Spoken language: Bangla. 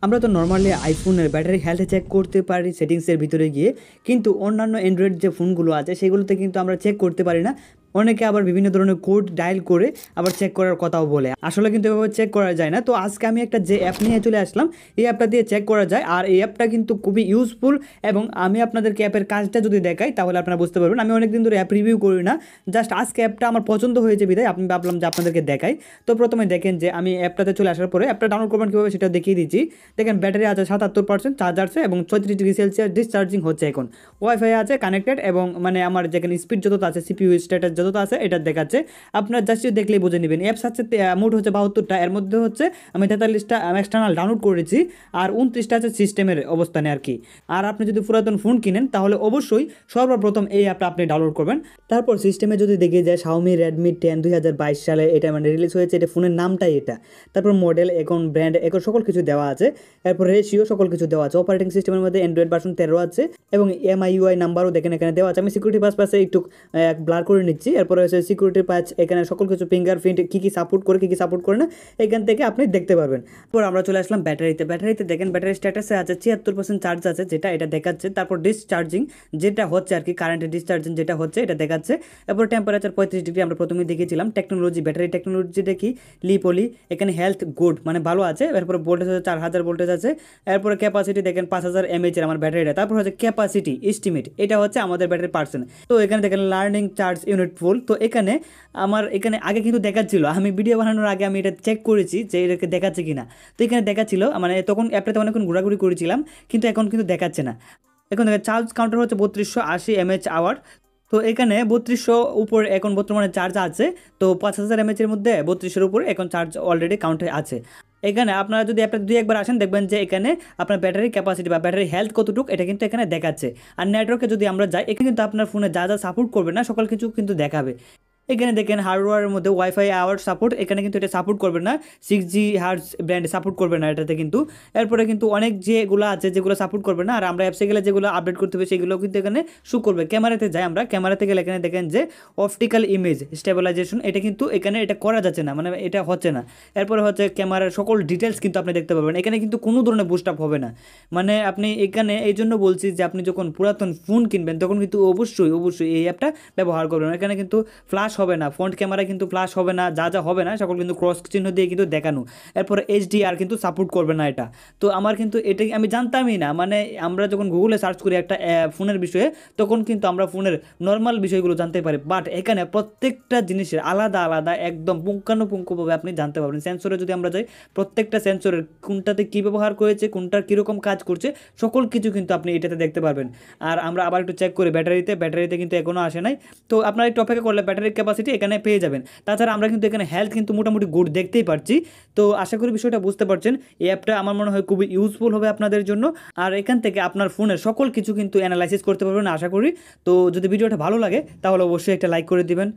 আমরা তো নর্মালি আইফোনের ব্যাটারি হেলথ চেক করতে পারি সেটিংসের ভিতরে গিয়ে, কিন্তু অন্যান্য অ্যান্ড্রয়েড যে ফোনগুলো আছে সেগুলোতে কিন্তু আমরা চেক করতে পারি না। অনেকে আবার বিভিন্ন ধরনের কোড ডায়াল করে আবার চেক করার কথাও বলে, আসলে কিন্তু এভাবে চেক করা যায় না। তো আজকে আমি একটা যে অ্যাপ নিয়ে চলে আসলাম, এই অ্যাপটা দিয়ে চেক করা যায়, আর এই অ্যাপটা কিন্তু খুবই ইউজফুল। এবং আমি আপনাদেরকে অ্যাপের কাজটা যদি দেখাই তাহলে আপনারা বুঝতে পারবেন। আমি অনেকদিন ধরে অ্যাপ রিভিউ করি না, জাস্ট আজকে অ্যাপটা আমার পছন্দ হয়েছে বিধায় আমি ভাবলাম যে আপনাদেরকে দেখাই। তো প্রথমে দেখেন যে আমি অ্যাপটাতে চলে আসার পরে অ্যাপটা ডাউনলোড করবেন কীভাবে সেটা দেখিয়ে দিচ্ছি। দেখেন ব্যাটারি আছে 77% চার্জ আছে এবং 34°C ডিসচার্জিং হচ্ছে। এখন ওয়াইফাই আছে কানেক্টেড এবং মানে আমার যেখানে স্পিড যতটা আছে, সিপিইউ স্ট্যাটাস যতটা আছে এটা দেখাচ্ছে। আপনার জাস্ট দেখলেই বুঝে নেবেন। অ্যাপস আছে মোট হচ্ছে 72টা, এর মধ্যে হচ্ছে আমি 43টা এক্সটার্নাল ডাউনলোড করেছি আর 29টা আছে সিস্টেমের অবস্থানে আর কি। আর আপনি যদি পুরাতন ফোন কিনেন তাহলে অবশ্যই সর্বপ্রথম এই অ্যাপটা আপনি ডাউনলোড করবেন। তারপর সিস্টেমে যদি দেখে যায় Xiaomi Redmi 10 2022 সালে এটা মানে রিলিজ হয়েছে, এটা ফোনের নামটাই এটা। তারপর মডেল এখন ব্র্যান্ড এখন সকল কিছু দেওয়া আছে। এরপর রেশিও সকল কিছু দেওয়া আছে। অপারেটিং সিস্টেমের মধ্যে অ্যান্ড্রয়েড ভার্সন 13 আছে এবং MIUI নাম্বারও দেখেন এখানে দেওয়া আছে। আমি সিকিউরিটি পাসে একটু ব্লার করে নিচ্ছি। এরপরে হচ্ছে সিকিউরিটি প্যাচ, এখানে সকল কিছু ফিঙ্গারপ্রিন্ট কী সাপোর্ট করে কী সাপোর্ট করে না এখান থেকে আপনি দেখতে পারবেন। তারপর আমরা চলে আসলাম ব্যাটারিতে দেখেন ব্যাটারি স্ট্যাটাসে আছে 76% চার্জ আছে, যেটা এটা দেখাচ্ছে। তারপর ডিসচার্জিং যেটা হচ্ছে আর কি, কারেন্টের ডিসচার্জিং যেটা হচ্ছে এটা দেখাচ্ছে। এরপর টেম্পারেচার 35°, আমরা প্রথমে দেখেছিলাম। টেকনোলজি, ব্যাটারি টেকনোলজিটা কি লিপলি, এখানে হেলথ গুড মানে ভালো আছে। এরপরে ভোল্টেজ হচ্ছে 4000 ভোল্টেজ আছে। এরপরে ক্যাপাসিটি দেখেন 5000 mAh আমার ব্যাটারিটা। তারপর হচ্ছে ক্যাপাসিটি এস্টিমেট, এটা হচ্ছে আমাদের ব্যাটারি পার্সেন্ট। তো এখানে দেখেন লার্নিং চার্জ ইউনিট ফুল। তো এখানে আমার এখানে আগে কিন্তু দেখাচ্ছিল, আমি ভিডিও বানানোর আগে আমি এটা চেক করেছি যে এটাকে দেখাচ্ছে কিনা। তো এখানে দেখাচ্ছিল, মানে তখন অ্যাপটাতে অনেকক্ষণ ঘোরাঘুরি করেছিলাম কিন্তু এখন কিন্তু দেখাচ্ছে না। এখন দেখেন চার্জ কাউন্টার হচ্ছে 3280 mAh। তো এখানে 3200 উপর এখন বর্তমানে চার্জ আছে। তো 5000 mAh মধ্যে 3200 উপরে এখন চার্জ অলরেডি কাউন্টে আছে। এখানে আপনারা যদি অ্যাপটা দুই একবার আসেন দেখবেন যে এখানে আপনার ব্যাটারি ক্যাপাসিটি বা ব্যাটারি হেলথ কতটুকু এটা কিন্তু এখানে দেখাচ্ছে। আর নেটওয়ার্কে যদি আমরা যাই, এখানে কিন্তু আপনার ফোনে যা যা সাপোর্ট করবে না সকল কিছু কিন্তু দেখাবে। এখানে দেখেন হার্ডওয়্যারের মধ্যে ওয়াইফাই আওয়ার সাপোর্ট, এখানে কিন্তু এটা সাপোর্ট করবে না। 6G হার্টস ব্র্যান্ড সাপোর্ট করবে না এটাতে কিন্তু। এরপরে কিন্তু অনেক যেগুলো আছে যেগুলো সাপোর্ট করবে না, আর আমরা অ্যাপসে গেলে যেগুলো আপডেট করতে হবে সেগুলো কিন্তু এখানে শো করবে। ক্যামেরাতে যাই আমরা, ক্যামেরাতে গেলে এখানে দেখেন যে অপটিক্যাল ইমেজ স্টেবিলাইজেশন, এটা কিন্তু এখানে এটা করা যাচ্ছে না, মানে এটা হচ্ছে না। এরপরে হচ্ছে ক্যামেরার সকল ডিটেলস কিন্তু আপনি দেখতে পাবেন। এখানে কিন্তু কোনো ধরনের বুস্ট আপ হবে না। মানে আপনি এখানে এই জন্য বলছি যে আপনি যখন পুরাতন ফোন কিনবেন তখন কিন্তু অবশ্যই এই অ্যাপটা ব্যবহার করবেন। এখানে কিন্তু ফ্ল্যাশ হবে না, ফ্রন্ট ক্যামেরা কিন্তু ফ্ল্যাশ হবে না, যা যা হবে না সকল কিন্তু ক্রস চিহ্ন দিয়ে কিন্তু দেখানো। এরপরে HDR কিন্তু সাপোর্ট করবে না এটা। তো আমার কিন্তু এটাই আমি জানতামই না, মানে আমরা যখন গুগলে সার্চ করি একটা ফোনের বিষয়ে তখন কিন্তু আমরা ফোনের নর্মাল বিষয়গুলো জানতে পারি, বাট এখানে প্রত্যেকটা জিনিসের আলাদা আলাদা একদম পুঙ্খানুপুঙ্খভাবে আপনি জানতে পারবেন। সেন্সরে যদি আমরা যাই, প্রত্যেকটা সেন্সরের কোনটাতে কী ব্যবহার করেছে, কোনটার কীরকম কাজ করছে সকল কিছু কিন্তু আপনি এটাতে দেখতে পারবেন। আর আমরা আবার একটু চেক করি ব্যাটারিতে কিন্তু এখনও আসে নাই। তো আপনারা একটু অপেক্ষা করলে ব্যাটারির ক্যাপাসিটি এখানে পেয়ে যাবেন। তাছাড়া আমরা কিন্তু এখানে হেলথ কিন্তু মোটামুটি গুড দেখতেই পারছি। তো আশা করি বিষয়টা বুঝতে পারছেন। এই অ্যাপটা আমার মনে হয় খুবই ইউজফুল হবে আপনাদের জন্য। আর এখান থেকে আপনার ফোনের সকল কিছু কিন্তু অ্যানালাইসিস করতে পারবেন আশা করি। তো যদি ভিডিওটা ভালো লাগে তাহলে অবশ্যই একটা লাইক করে দিবেন।